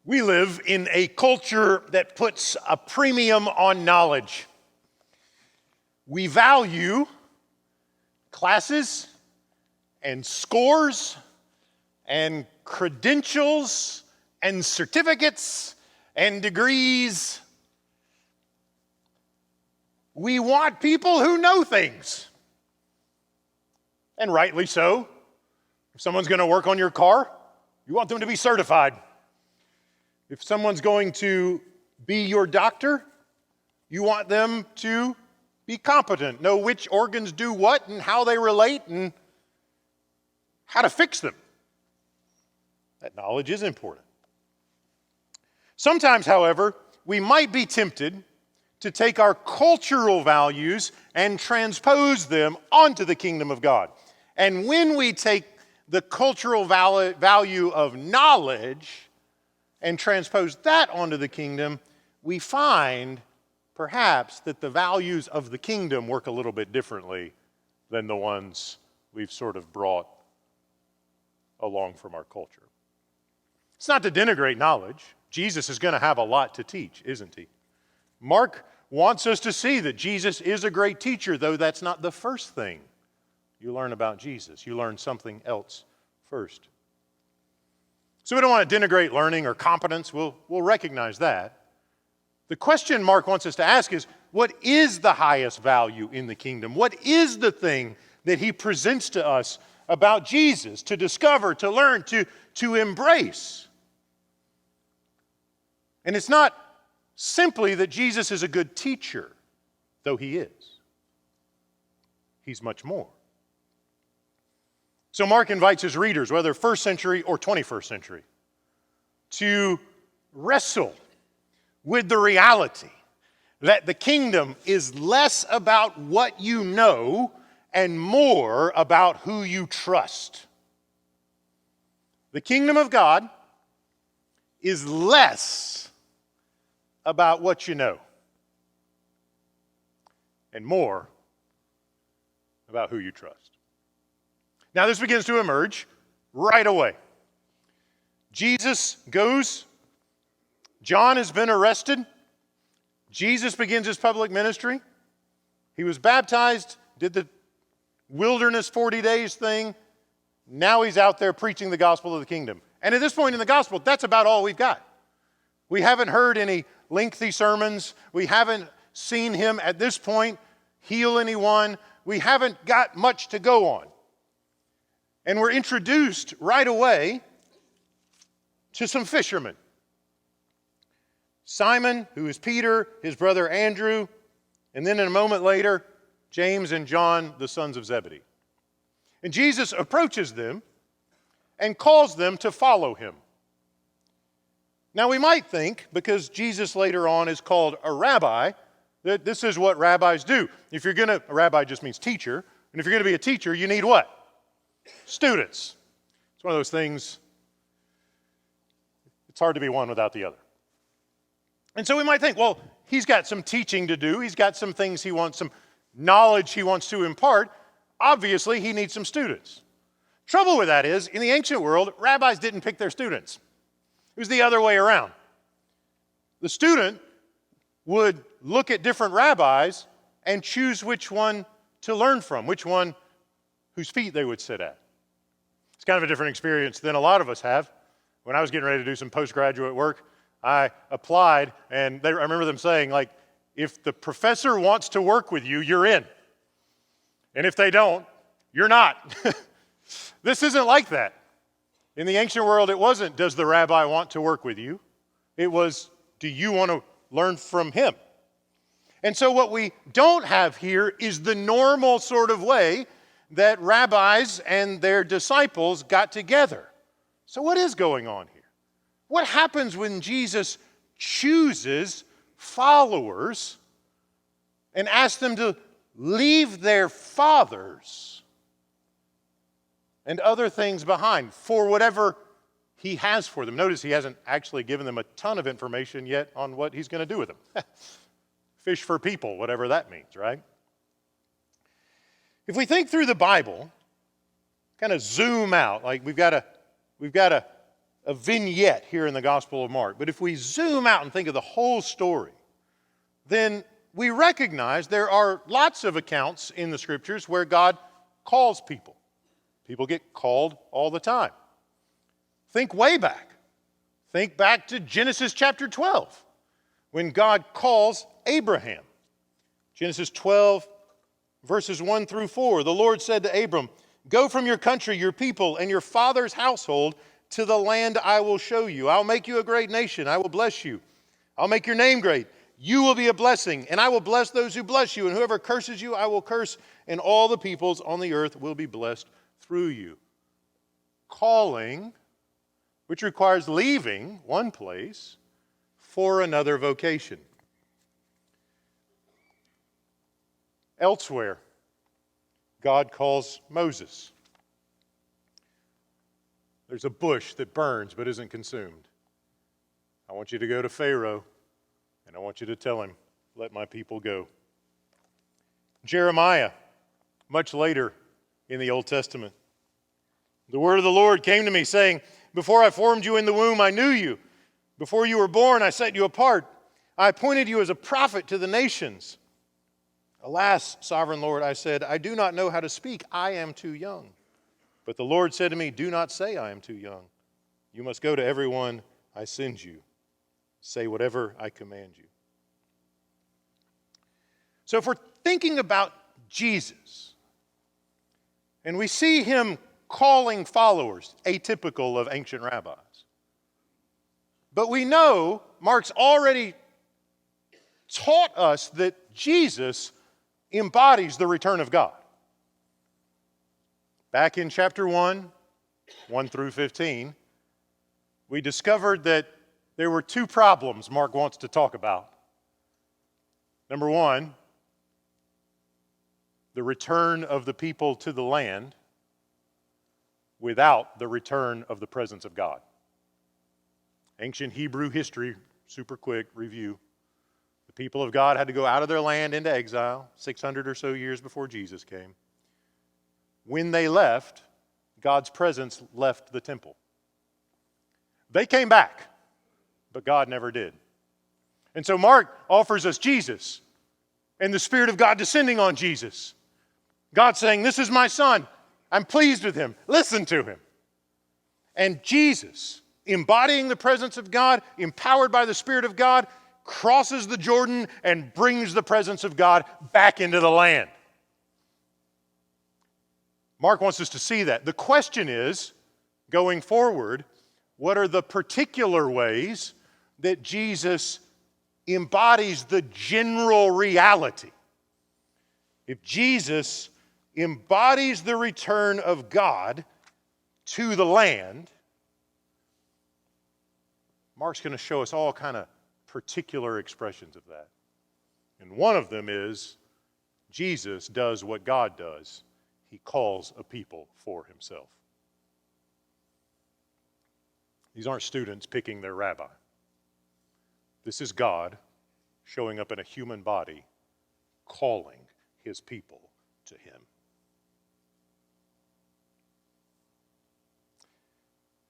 We live in a culture that puts a premium on knowledge. We value classes and scores and credentials and certificates and degrees. We want people who know things. And rightly so. If someone's going to work on your car, you want them to be certified. If someone's going to be your doctor, you want them to be competent, know which organs do what and how they relate and how to fix them. That knowledge is important. Sometimes, however, we might be tempted to take our cultural values and transpose them onto the kingdom of God. And when we take the cultural value of knowledge and transpose that onto the kingdom, we find perhaps that the values of the kingdom work a little bit differently than the ones we've sort of brought along from our culture. It's not to denigrate knowledge. Jesus is going to have a lot to teach, isn't he? Mark wants us to see that Jesus is a great teacher, though that's not the first thing you learn about Jesus. You learn something else first. So we don't want to denigrate learning or competence. We'll recognize that. The question Mark wants us to ask is, what is the highest value in the kingdom? What is the thing that he presents to us about Jesus to discover, to learn, to embrace? And it's not simply that Jesus is a good teacher, though he is. He's much more. So Mark invites his readers, whether first century or 21st century, to wrestle with the reality that the kingdom is less about what you know and more about who you trust. The kingdom of God is less about what you know and more about who you trust. Now, this begins to emerge right away. Jesus goes. John has been arrested. Jesus begins his public ministry. He was baptized, did the wilderness 40 days thing. Now he's out there preaching the gospel of the kingdom. And at this point in the gospel, that's about all we've got. We haven't heard any lengthy sermons. We haven't seen him at this point heal anyone. We haven't got much to go on. And we're introduced right away to some fishermen. Simon, who is Peter, his brother Andrew, and then in a moment later, James and John, the sons of Zebedee. And Jesus approaches them and calls them to follow him. Now we might think, because Jesus later on is called a rabbi, that this is what rabbis do. A rabbi just means teacher, and if you're going to be a teacher, you need what? Students. It's one of those things, it's hard to be one without the other. And so we might think, well, he's got some teaching to do. He's got some things some knowledge he wants to impart. Obviously, he needs some students. Trouble with that is, in the ancient world, rabbis didn't pick their students. It was the other way around. The student would look at different rabbis and choose which one to learn from, which one whose feet they would sit at. It's kind of a different experience than a lot of us have. When I was getting ready to do some postgraduate work, I applied, and I remember them saying, like, if the professor wants to work with you, you're in. And if they don't, you're not. This isn't like that. In the ancient world, it wasn't, does the rabbi want to work with you? It was, do you want to learn from him? And so what we don't have here is the normal sort of way that rabbis and their disciples got together. So what is going on here? What happens when Jesus chooses followers and asks them to leave their fathers and other things behind for whatever he has for them? Notice he hasn't actually given them a ton of information yet on what he's going to do with them. Fish for people, whatever that means, right? If we think through the Bible, kind of zoom out, like we've got a a vignette here in the Gospel of Mark. But if we zoom out and think of the whole story, then we recognize there are lots of accounts in the Scriptures where God calls people. People get called all the time. Think way back. Think back to Genesis chapter 12, when God calls Abraham. Genesis 12, verses 1 through 4. The Lord said to Abram, "Go from your country, your people, and your father's household to the land I will show you. I'll make you a great nation. I will bless you. I'll make your name great. You will be a blessing, and I will bless those who bless you. And whoever curses you, I will curse, and all the peoples on the earth will be blessed through you." Calling, which requires leaving one place for another vocation. Elsewhere, God calls Moses. There's a bush that burns but isn't consumed. I want you to go to Pharaoh, and I want you to tell him, "Let my people go." Jeremiah, much later in the Old Testament. The word of the Lord came to me, saying, "Before I formed you in the womb, I knew you. Before you were born, I set you apart. I appointed you as a prophet to the nations." "Alas, sovereign Lord," I said, "I do not know how to speak. I am too young." But the Lord said to me, "Do not say I am too young. You must go to everyone I send you. Say whatever I command you." So if we're thinking about Jesus, and we see him calling followers, atypical of ancient rabbis, but we know Mark's already taught us that Jesus embodies the return of God. Back in chapter 1, 1 through 15, we discovered that there were two problems Mark wants to talk about. Number one, the return of the people to the land without the return of the presence of God. Ancient Hebrew history, super quick review. The people of God had to go out of their land into exile 600 or so years before Jesus came. When they left, God's presence left the temple. They came back, but God never did. And so Mark offers us Jesus and the Spirit of God descending on Jesus. God saying, "This is my Son. I'm pleased with him. Listen to him." And Jesus, embodying the presence of God, empowered by the Spirit of God, crosses the Jordan and brings the presence of God back into the land. Mark wants us to see that. The question is, going forward, what are the particular ways that Jesus embodies the general reality? If Jesus embodies the return of God to the land, Mark's going to show us all kind of particular expressions of that. And one of them is Jesus does what God does. He calls a people for himself. These aren't students picking their rabbi. This is God showing up in a human body, calling his people to him.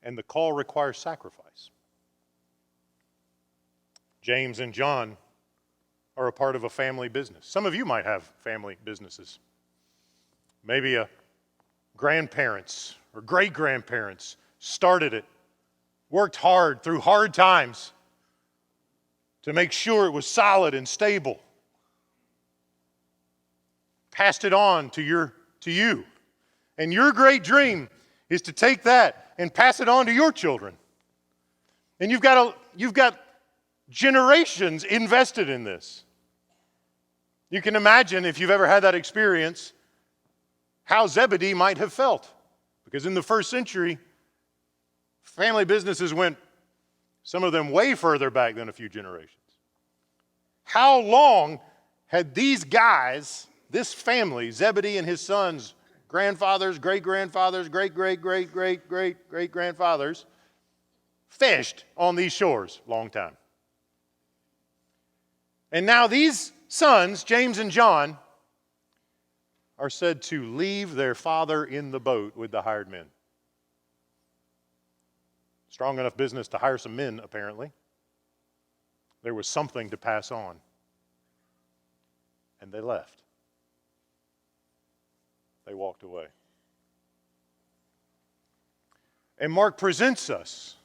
And the call requires sacrifice. James and John are a part of a family business. Some of you might have family businesses. Maybe grandparents or great-grandparents started it, worked hard through hard times to make sure it was solid and stable. Passed it on to you. And your great dream is to take that and pass it on to your children. And you've got generations invested in this. You can imagine, if you've ever had that experience, how Zebedee might have felt. Because in the first century, family businesses went, some of them way further back than a few generations. How long had these guys, this family, Zebedee and his sons, grandfathers, great-grandfathers, great-great-great-great-great-grandfathers, fished on these shores? Long time. And now these sons, James and John, are said to leave their father in the boat with the hired men. Strong enough business to hire some men, apparently. There was something to pass on. And they left. They walked away. And Mark presents us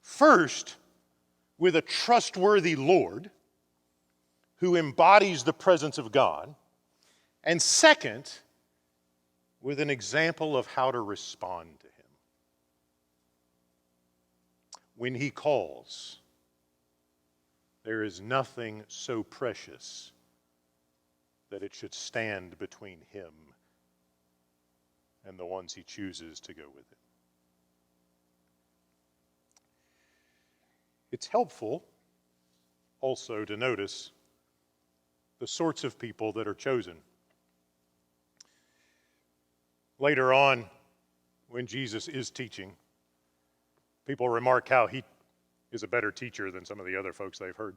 first with a trustworthy Lord who embodies the presence of God, and second, with an example of how to respond to him. When he calls, there is nothing so precious that it should stand between him and the ones he chooses to go with him. It's helpful also to notice the sorts of people that are chosen. Later on, when Jesus is teaching, people remark how he is a better teacher than some of the other folks they've heard.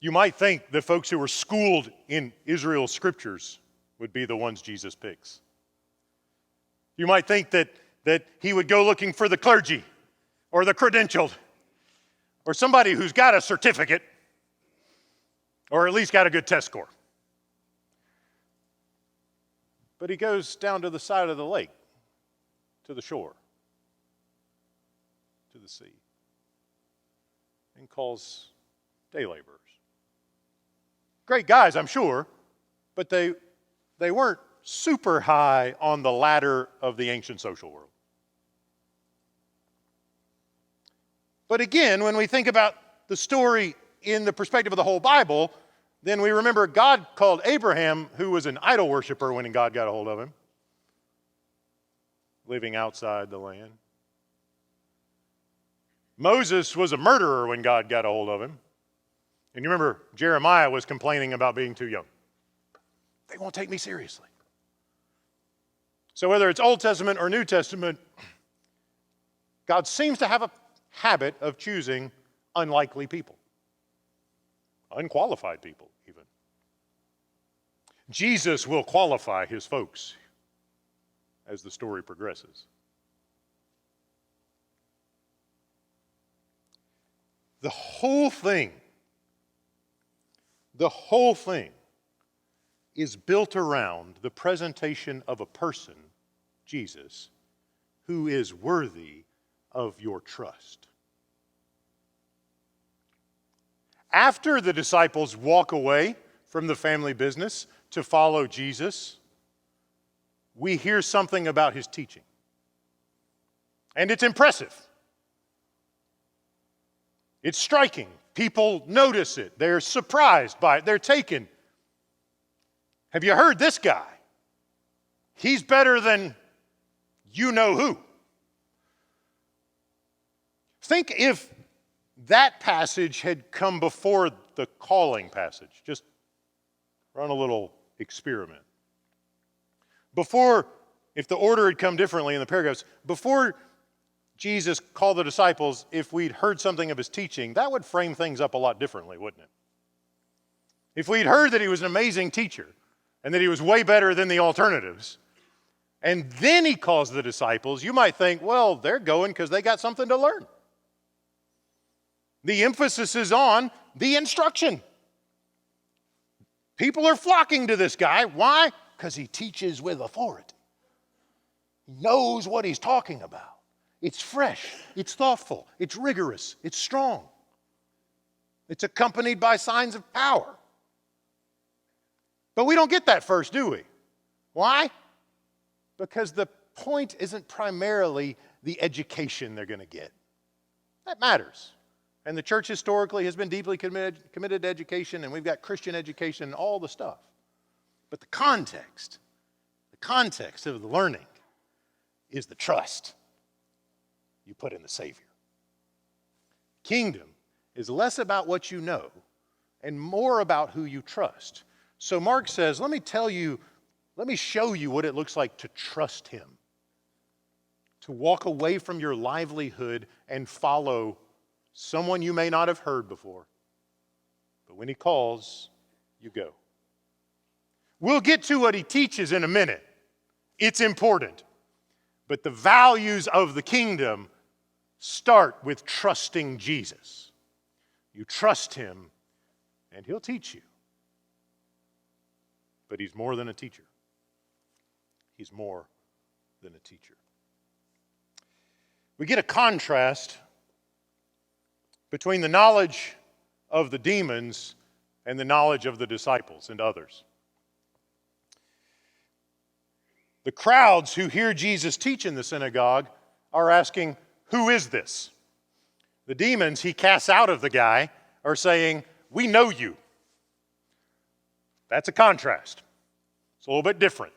You might think the folks who were schooled in Israel's scriptures would be the ones Jesus picks. You might think that he would go looking for the clergy or the credentialed or somebody who's got a certificate or at least got a good test score. But he goes down to the side of the lake, to the shore, to the sea, and calls day laborers. Great guys, I'm sure, but they weren't super high on the ladder of the ancient social world. But again, when we think about the story in the perspective of the whole Bible, then we remember God called Abraham, who was an idol worshiper when God got a hold of him, living outside the land. Moses was a murderer when God got a hold of him. And you remember Jeremiah was complaining about being too young. They won't take me seriously. So whether it's Old Testament or New Testament, God seems to have a habit of choosing unlikely people. Unqualified people, even. Jesus will qualify his folks as the story progresses. The whole thing is built around the presentation of a person, Jesus, who is worthy of your trust. After the disciples walk away from the family business to follow Jesus, we hear something about his teaching. And it's impressive. It's striking. People notice it. They're surprised by it. They're taken. Have you heard this guy? He's better than you know who. Think if that passage had come before the calling passage. Just run a little experiment. If the order had come differently in the paragraphs, before Jesus called the disciples, if we'd heard something of his teaching, that would frame things up a lot differently, wouldn't it? If we'd heard that he was an amazing teacher and that he was way better than the alternatives, and then he calls the disciples, you might think, well, they're going because they got something to learn. The emphasis is on the instruction. People are flocking to this guy. Why? Because he teaches with authority. He knows what he's talking about. It's fresh, it's thoughtful, it's rigorous, it's strong. It's accompanied by signs of power. But we don't get that first, do we? Why? Because the point isn't primarily the education they're going to get. That matters. And the church historically has been deeply committed to education, and we've got Christian education and all the stuff. But the context of the learning is the trust you put in the Savior. Kingdom is less about what you know and more about who you trust. So Mark says, let me show you what it looks like to trust him. To walk away from your livelihood and follow someone you may not have heard before. But when he calls, you go. We'll get to what he teaches in a minute. It's important. But the values of the kingdom start with trusting Jesus. You trust him, and he'll teach you. But he's more than a teacher. He's more than a teacher. We get a contrast between the knowledge of the demons and the knowledge of the disciples and others. The crowds who hear Jesus teach in the synagogue are asking, "Who is this?" The demons he casts out of the guy are saying, "We know you." That's a contrast. It's a little bit different.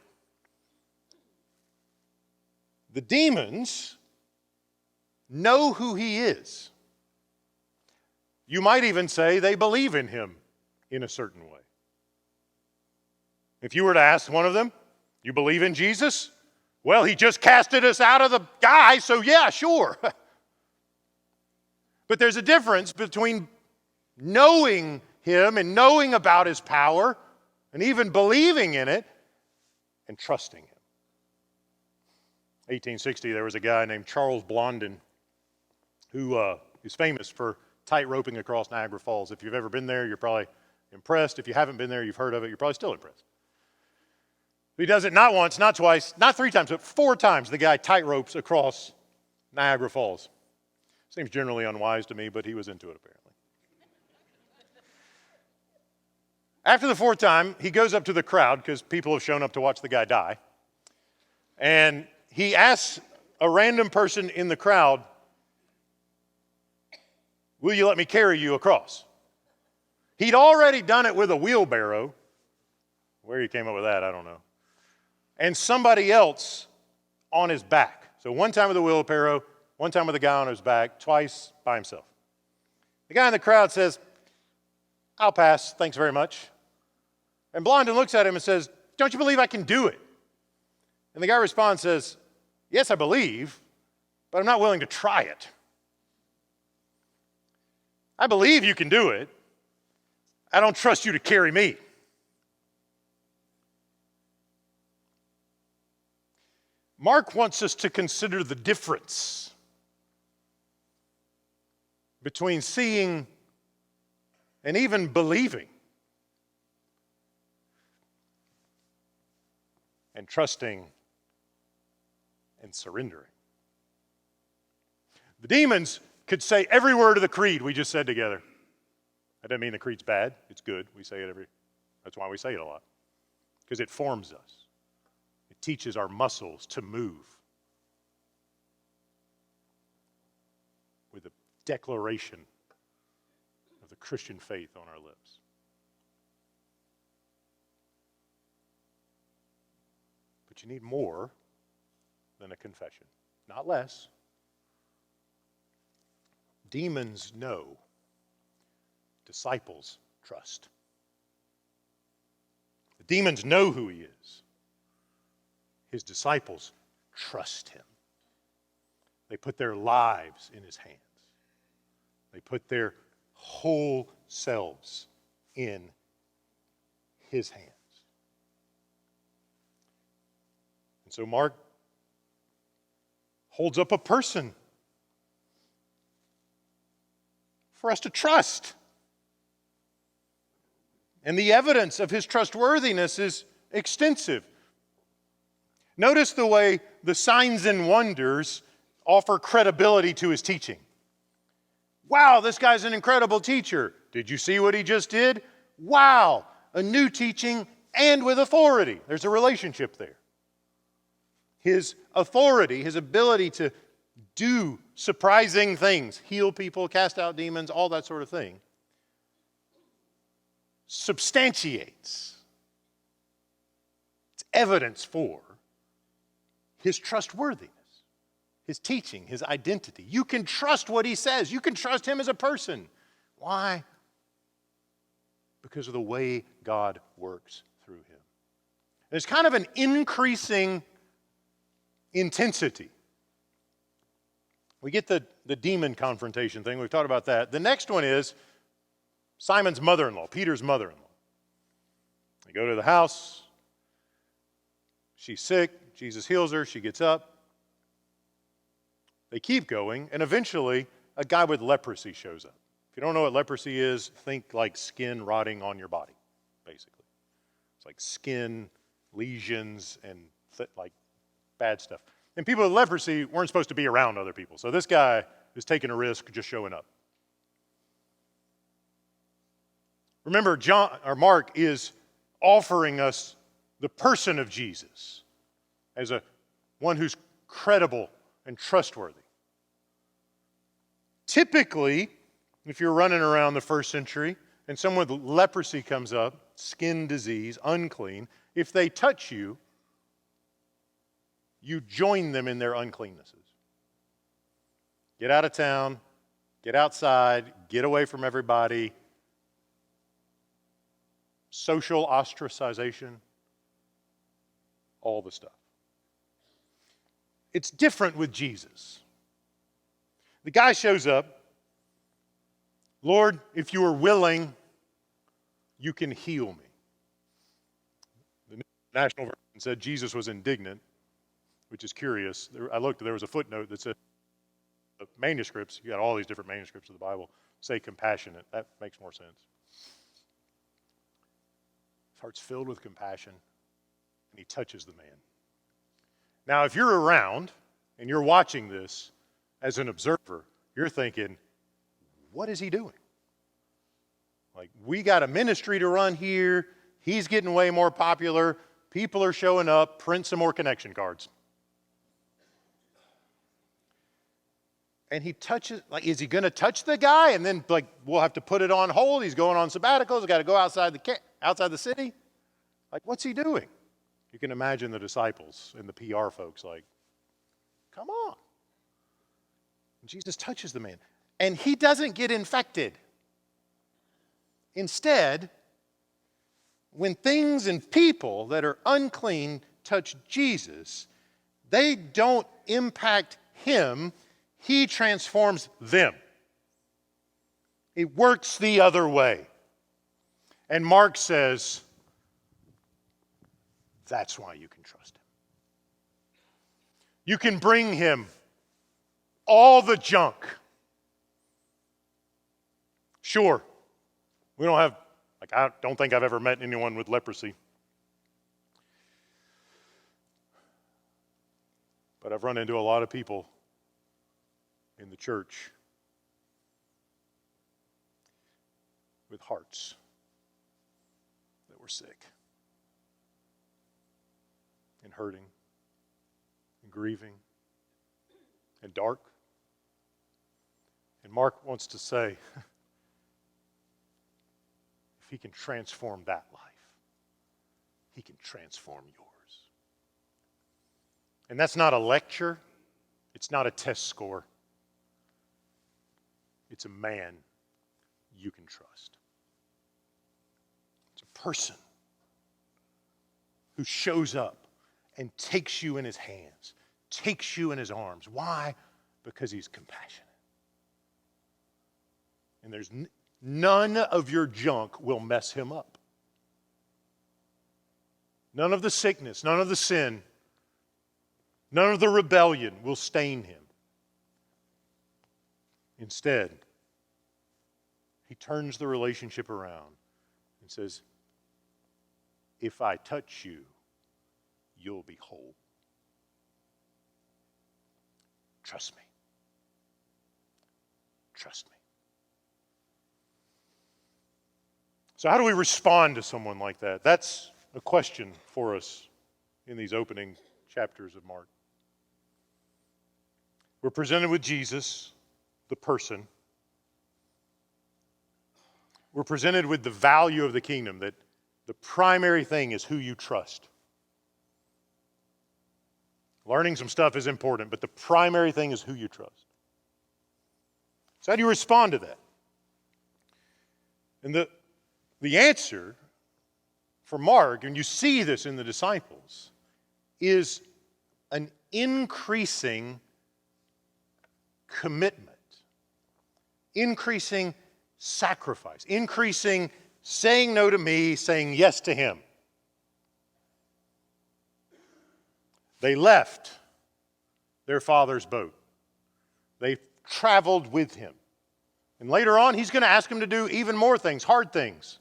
The demons know who he is. You might even say they believe in him in a certain way. If you were to ask one of them, "You believe in Jesus?" "Well, he just casted us out of the guy, so yeah, sure." But there's a difference between knowing him and knowing about his power and even believing in it and trusting him. 1860, there was a guy named Charles Blondin who is famous for tight roping across Niagara Falls. If you've ever been there, you're probably impressed. If you haven't been there, you've heard of it, you're probably still impressed. He does it not once, not twice, not 3 times, but 4 times the guy tight ropes across Niagara Falls. Seems generally unwise to me, but he was into it apparently. After the 4th time, he goes up to the crowd because people have shown up to watch the guy die. And he asks a random person in the crowd, "Will you let me carry you across?" He'd already done it with a wheelbarrow. Where he came up with that, I don't know. And somebody else on his back. So 1 time with a wheelbarrow, 1 time with a guy on his back, twice by himself. The guy in the crowd says, "I'll pass, thanks very much." And Blondin looks at him and says, "Don't you believe I can do it?" And the guy responds, says, "Yes, I believe, but I'm not willing to try it. I believe you can do it. I don't trust you to carry me." Mark wants us to consider the difference between seeing and even believing and trusting and surrendering. The demons could say every word of the creed we just said together. That doesn't mean the creed's bad. It's good. We say it that's why we say it a lot. Because it forms us. It teaches our muscles to move with a declaration of the Christian faith on our lips. But you need more than a confession, not less. Demons know, disciples trust. The demons know who he is. His disciples trust him. They put their lives in his hands. They put their whole selves in his hands. And so Mark holds up a person for us to trust. And the evidence of his trustworthiness is extensive. Notice the way the signs and wonders offer credibility to his teaching. Wow, this guy's an incredible teacher. Did you see what he just did? Wow, a new teaching and with authority. There's a relationship there. His authority, his ability to do surprising things, heal people, cast out demons, all that sort of thing, substantiates. It's evidence for his trustworthiness, his teaching, his identity. You can trust what he says. You can trust him as a person. Why? Because of the way God works through him. There's kind of an increasing intensity. We get the demon confrontation thing. We've talked about that. The next one is Simon's mother-in-law, Peter's mother-in-law. They go to the house. She's sick. Jesus heals her. She gets up. They keep going, and eventually a guy with leprosy shows up. If you don't know what leprosy is, think like skin rotting on your body, basically. It's like skin, lesions, and like bad stuff. And people with leprosy weren't supposed to be around other people. So this guy is taking a risk just showing up. Remember, Mark is offering us the person of Jesus as one who's credible and trustworthy. Typically, if you're running around the first century and someone with leprosy comes up, skin disease, unclean, if they touch you, you join them in their uncleannesses. Get out of town, get outside, get away from everybody. Social ostracization, all the stuff. It's different with Jesus. The guy shows up, Lord, if you are willing, you can heal me. The National Version said Jesus was indignant, which is curious. I looked, there was a footnote that said the manuscripts, you got all these different manuscripts of the Bible, say compassionate. That makes more sense. His heart's filled with compassion, and he touches the man. Now, if you're around and you're watching this as an observer, you're thinking, what is he doing? Like, we got a ministry to run here. He's getting way more popular. People are showing up. Print some more connection cards. And he touches, like, is he going to touch the guy? And then, like, we'll have to put it on hold. He's going on sabbaticals. He's got to go outside the city. Like, what's he doing? You can imagine the disciples and the PR folks like, come on. And Jesus touches the man. And he doesn't get infected. Instead, when things and people that are unclean touch Jesus, they don't impact him. He transforms them. It works the other way. And Mark says, that's why you can trust him. You can bring him all the junk. Sure, we don't have, like, I don't think I've ever met anyone with leprosy. But I've run into a lot of people in the church with hearts that were sick and hurting and grieving and dark. And Mark wants to say, if he can transform that life, he can transform yours. And that's not a lecture. It's not a test score. It's a man you can trust. It's a person who shows up and takes you in his hands, takes you in his arms. Why? Because he's compassionate. And there's none of your junk will mess him up. None of the sickness, none of the sin, none of the rebellion will stain him. Instead, he turns the relationship around and says, if I touch you, you'll be whole. Trust me. Trust me. So how do we respond to someone like that? That's a question for us in these opening chapters of Mark. We're presented with Jesus, the person. We're presented with the value of the kingdom, that the primary thing is who you trust. Learning some stuff is important, but the primary thing is who you trust. So how do you respond to that? And the answer for Mark, and you see this in the disciples, is an increasing commitment, increasing sacrifice, increasing saying no to me, saying yes to him. They left their father's boat. They've traveled with him. And later on, he's going to ask them to do even more things, hard things.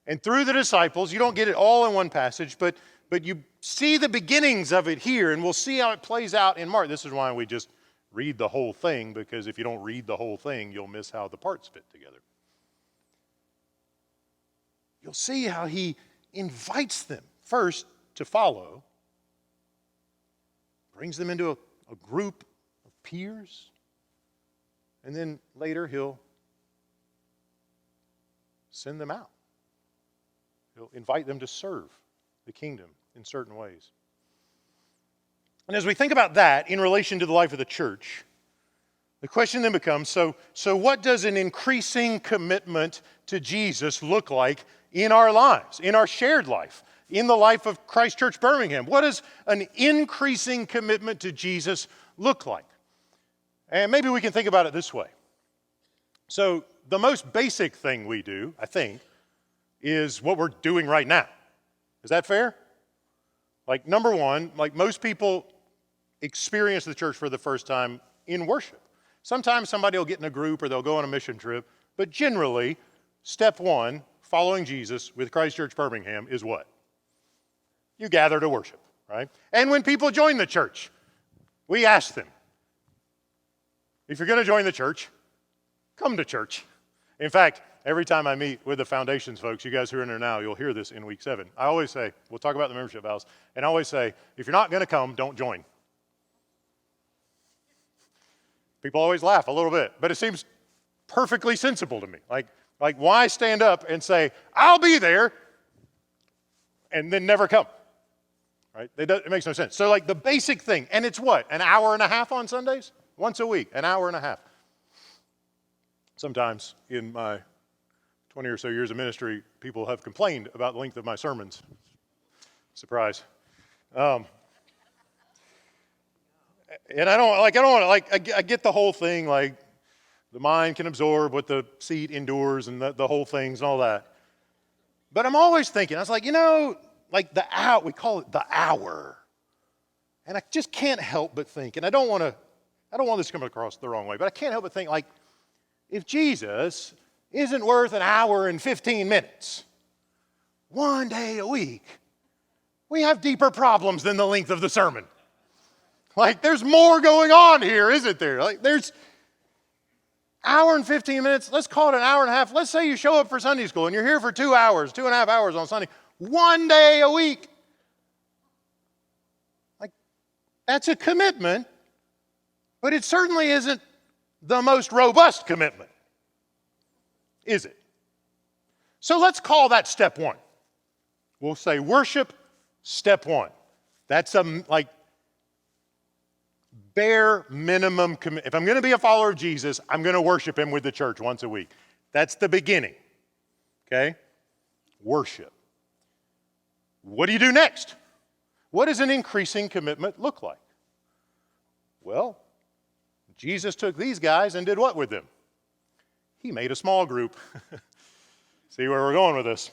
And through the disciples, you don't get it all in one passage, but you see the beginnings of it here, and we'll see how it plays out in Mark. This is why we just read the whole thing, because if you don't read the whole thing, you'll miss how the parts fit together. You'll see how he invites them first to follow, brings them into a group of peers, and then later he'll send them out. He'll invite them to serve the kingdom in certain ways. And as we think about that in relation to the life of the church, the question then becomes, so what does an increasing commitment to Jesus look like in our lives, in our shared life, in the life of Christ Church Birmingham? What does an increasing commitment to Jesus look like? And maybe we can think about it this way. So the most basic thing we do, I think, is what we're doing right now. Is that fair? Like, number one, like most people experience the church for the first time in worship. Sometimes somebody will get in a group or they'll go on a mission trip, but generally, step one, following Jesus with Christ Church Birmingham is what? You gather to worship, right? And when people join the church, we ask them, if you're going to join the church, come to church. In fact, every time I meet with the foundations folks, you guys who are in there now, you'll hear this in week 7. I always say, we'll talk about the membership vows, and I always say, if you're not going to come, don't join. People always laugh a little bit, but it seems perfectly sensible to me. Like why stand up and say, I'll be there, and then never come? Right? It makes no sense. So like the basic thing, and it's what? An hour and a half on Sundays? Once a week, an hour and a half. Sometimes in my 20 or so years of ministry, people have complained about the length of my sermons. Surprise. And I get the whole thing, like the mind can absorb what the seat endures and the whole things and all that. But I'm always thinking, I was like, like the hour, we call it the hour. And I just can't help but think, and I don't want this to come across the wrong way, but I can't help but think, like, if Jesus isn't worth an hour and 15 minutes, one day a week, we have deeper problems than the length of the sermon. Like, there's more going on here, isn't there? Like, there's hour and 15 minutes, let's call it an hour and a half. Let's say you show up for Sunday school and you're here for 2 hours, 2.5 hours on Sunday, one day a week. Like, that's a commitment, but it certainly isn't the most robust commitment, is it? So let's call that step one. We'll say worship, step one. That's like bare minimum commitment. If I'm going to be a follower of Jesus, I'm going to worship him with the church once a week. That's the beginning. Okay? Worship. What do you do next? What does an increasing commitment look like? Well, Jesus took these guys and did what with them? He made a small group. See where we're going with this.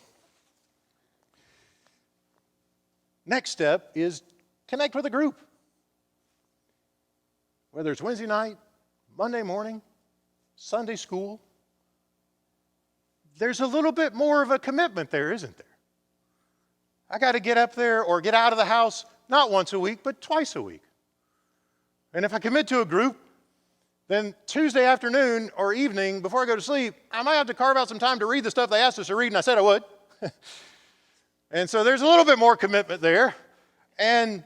Next step is connect with a group. Whether it's Wednesday night, Monday morning, Sunday school, there's a little bit more of a commitment there, isn't there? I got to get up there or get out of the house not once a week, but twice a week. And if I commit to a group, then Tuesday afternoon or evening before I go to sleep, I might have to carve out some time to read the stuff they asked us to read, and I said I would. And so there's a little bit more commitment there. And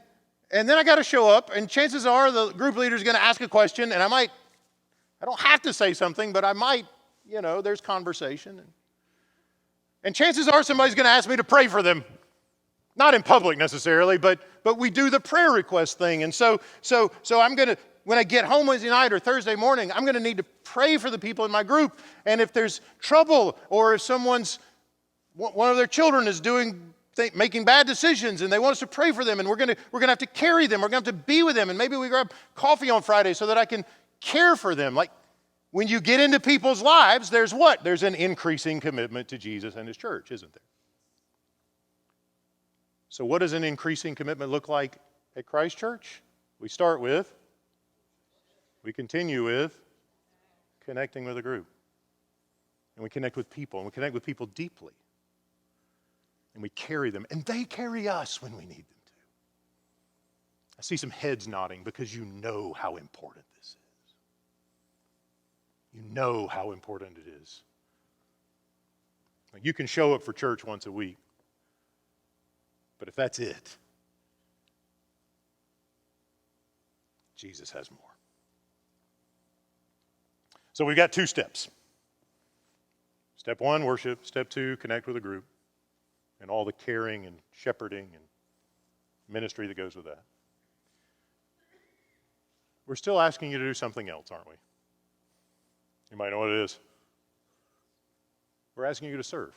then I got to show up, and chances are the group leader is going to ask a question, and I don't have to say something, but I might, there's conversation. And chances are somebody's going to ask me to pray for them. Not in public necessarily, but we do the prayer request thing. And so I'm going to, when I get home Wednesday night or Thursday morning, I'm going to need to pray for the people in my group. And if there's trouble, or if one of their children is making bad decisions and they want us to pray for them, and we're going to have to carry them, we're going to have to be with them, and maybe we grab coffee on Friday so that I can care for them. Like, when you get into people's lives, there's what? There's an increasing commitment to Jesus and his church, isn't there? So what does an increasing commitment look like at Christ Church? We start with We continue with connecting with a group. And we connect with people, and we connect with people deeply. And we carry them, and they carry us when we need them to. I see some heads nodding because you know how important this is. You know how important it is. You can show up for church once a week, but if that's it, Jesus has more. So we've got 2 steps. Step 1, worship. Step 2, connect with a group. And all the caring and shepherding and ministry that goes with that. We're still asking you to do something else, aren't we? You might know what it is. We're asking you to serve.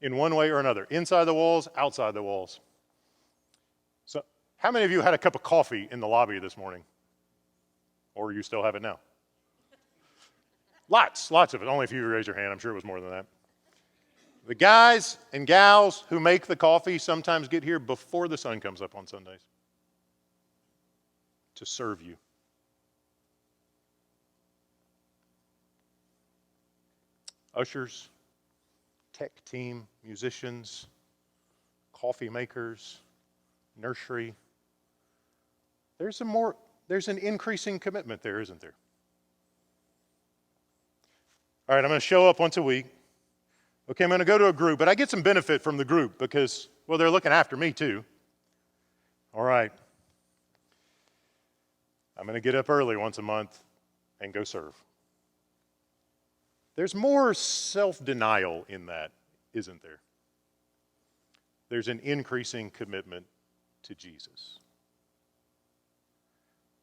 In one way or another. Inside the walls, outside the walls. So, how many of you had a cup of coffee in the lobby this morning? Or you still have it now? Lots of it. Only if you raise your hand. I'm sure it was more than that. The guys and gals who make the coffee sometimes get here before the sun comes up on Sundays to serve you. Ushers, tech team, musicians, coffee makers, nursery. There's an increasing commitment there, isn't there? All right, I'm going to show up once a week. Okay, I'm going to go to a group, but I get some benefit from the group because, well, they're looking after me too. All right. I'm going to get up early once a month and go serve. There's more self-denial in that, isn't there? There's an increasing commitment to Jesus.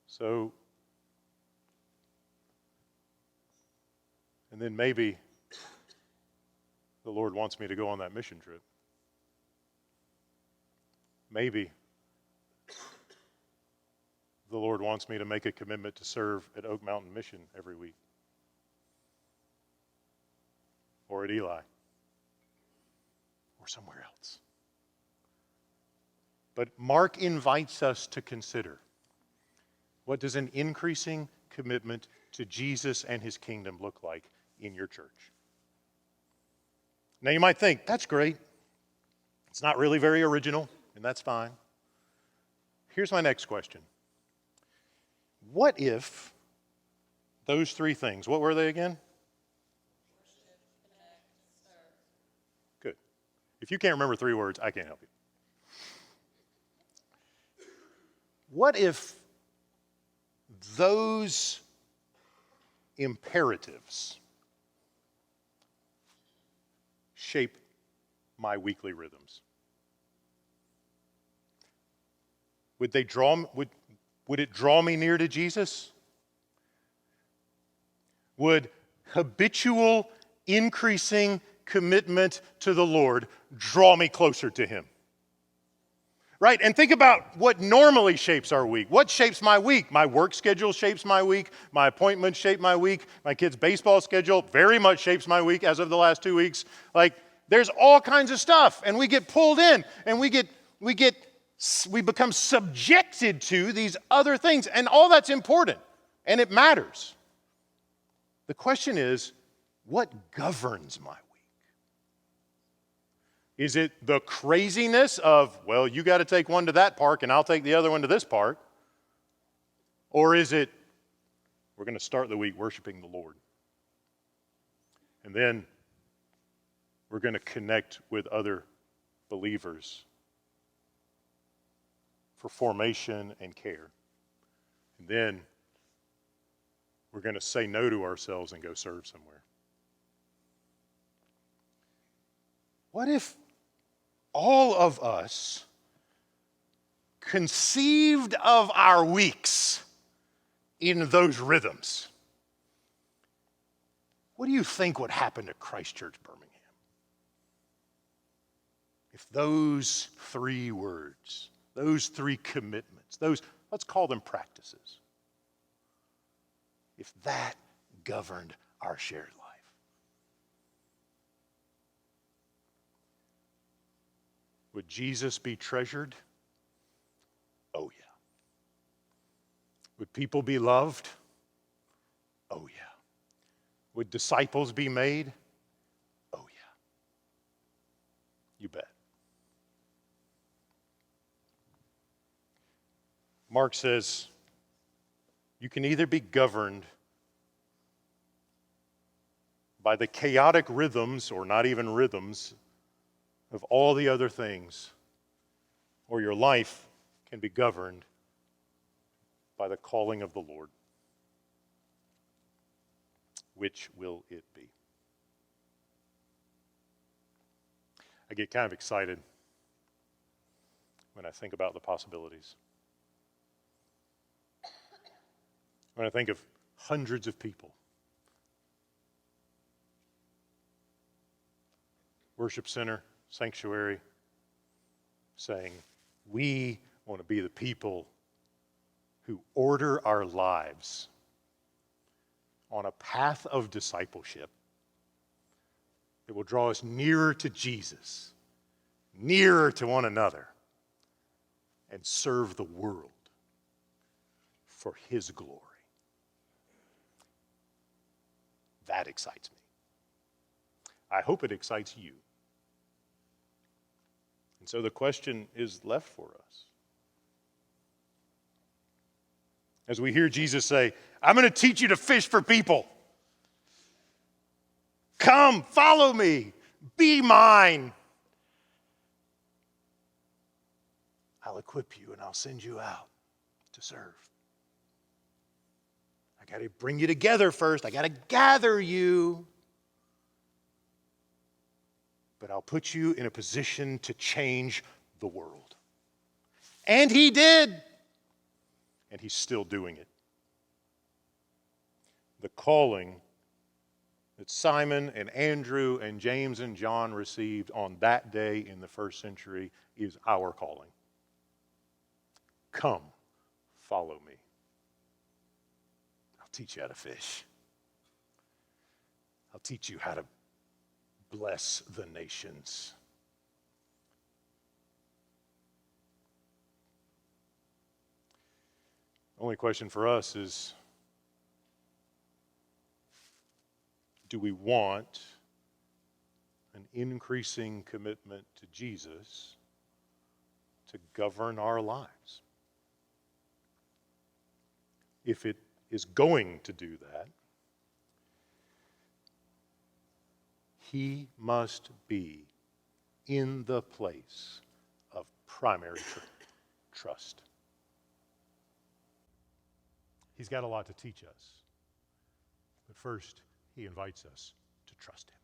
So, and then maybe the Lord wants me to go on that mission trip. Maybe the Lord wants me to make a commitment to serve at Oak Mountain Mission every week. Or at Eli. Or somewhere else. But Mark invites us to consider, what does an increasing commitment to Jesus and his kingdom look like in your church? Now you might think, that's great. It's not really very original, and that's fine. Here's my next question. What if those 3 things, what were they again? Worship, connect, serve. Good. If you can't remember 3 words, I can't help you. What if those imperatives shape my weekly rhythms? Would it draw me near to Jesus? Would habitual, increasing commitment to the Lord draw me closer to him? Right? And think about what normally shapes our week. What shapes my week? My work schedule shapes my week. My appointments shape my week. My kids' baseball schedule very much shapes my week as of the last 2 weeks. Like, there's all kinds of stuff, and we get pulled in, and we become subjected to these other things, and all that's important, and it matters. The question is, what governs my week? Is it the craziness of, well, you got to take one to that park and I'll take the other one to this park? Or is it, we're going to start the week worshiping the Lord. And then we're going to connect with other believers for formation and care. And then we're going to say no to ourselves and go serve somewhere. What if all of us conceived of our weeks in those rhythms? What do you think would happen to Christ Church Birmingham if those 3 words, those 3 commitments, those, let's call them practices, if that governed our shared life? Would Jesus be treasured? Oh, yeah. Would people be loved? Oh, yeah. Would disciples be made? Oh, yeah. You bet. Mark says, you can either be governed by the chaotic rhythms, or not even rhythms, of all the other things, or your life can be governed by the calling of the Lord. Which will it be? I get kind of excited when I think about the possibilities. When I think of hundreds of people, worship center, sanctuary, saying, we want to be the people who order our lives on a path of discipleship that will draw us nearer to Jesus, nearer to one another, and serve the world for His glory. That excites me. I hope it excites you. And so the question is left for us. As we hear Jesus say, I'm going to teach you to fish for people. Come, follow me, be mine. I'll equip you and I'll send you out to serve. I got to bring you together first. I got to gather you. But I'll put you in a position to change the world. And He did. And He's still doing it. The calling that Simon and Andrew and James and John received on that day in the first century is our calling. Come, follow me. I'll teach you how to fish. I'll teach you how to bless the nations. Only question for us is, do we want an increasing commitment to Jesus to govern our lives? If it is going to do that, He must be in the place of primary trust. He's got a lot to teach us. But first, He invites us to trust Him.